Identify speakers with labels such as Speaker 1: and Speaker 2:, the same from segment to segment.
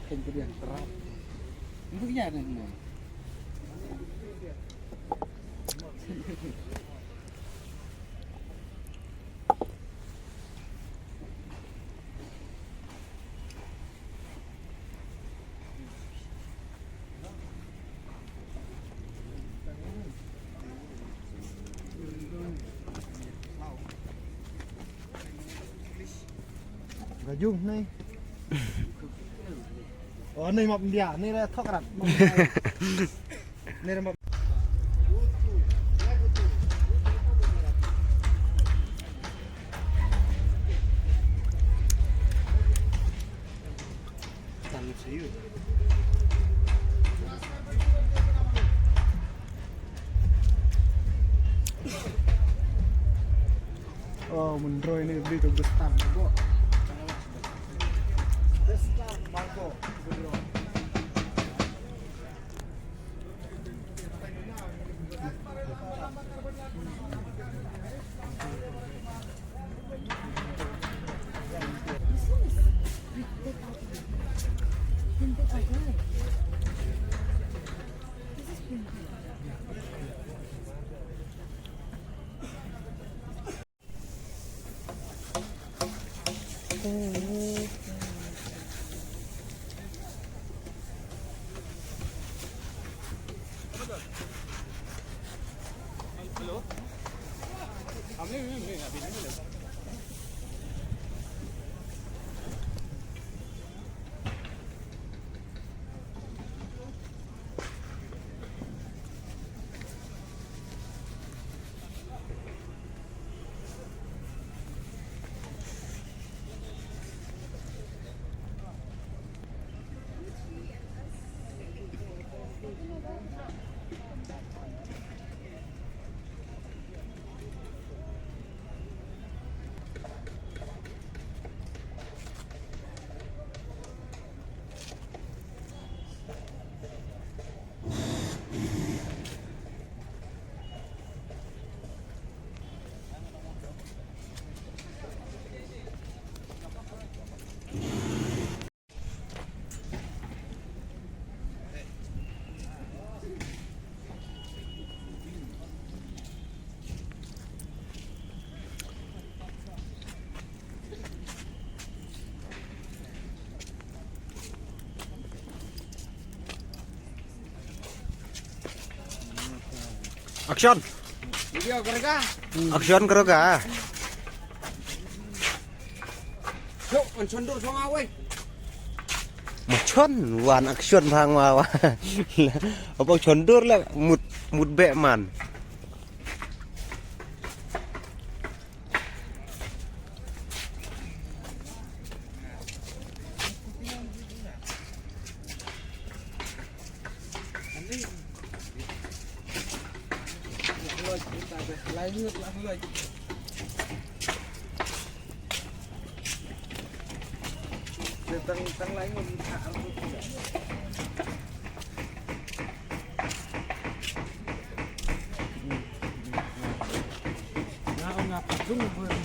Speaker 1: Kênh của điện trap. Nó cái nhà này này.
Speaker 2: Gà dung này. Này mọc đỉa, này là thóc rặt. Này là mọc. Tặng xíu. Mình rồi này đi từ Bestam kok. Bestam Bangko.
Speaker 1: Halo. Ini habis ini.
Speaker 3: Action.
Speaker 1: Video kerja.
Speaker 3: Action karo ka.
Speaker 1: Yuk, mencondur sama weh.
Speaker 3: Machon wan action phang wa. Apa chondur la mut be man.
Speaker 1: Lain ngược lại người. Để tăng lấy một hạ. Nah, ông ngap dung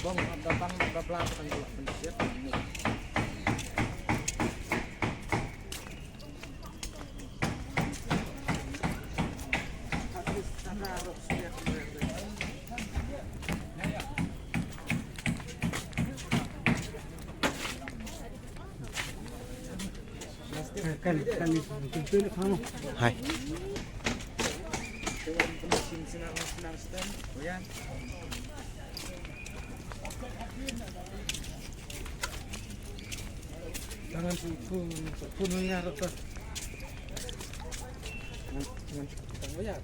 Speaker 1: bong datang beberapa tanggal pensiun.
Speaker 2: Kan tentu kamu.
Speaker 3: Hai.
Speaker 1: Sinar stand, goyang.
Speaker 2: Jangan punuhnya rata.
Speaker 1: Dengan kita goyang.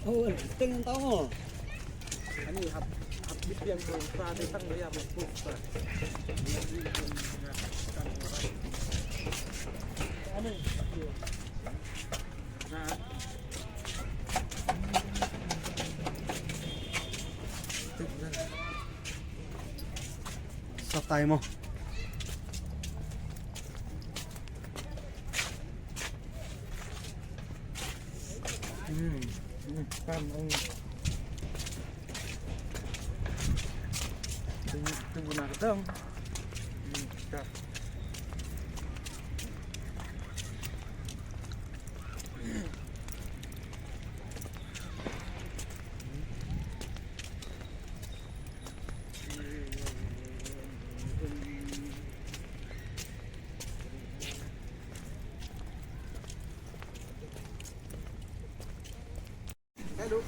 Speaker 2: Oh, tengah tahu.
Speaker 1: Ini habis yang berada di tang goyang berputar.
Speaker 2: Satay mo.
Speaker 1: Pan ông tunggu nak dong.
Speaker 2: Ini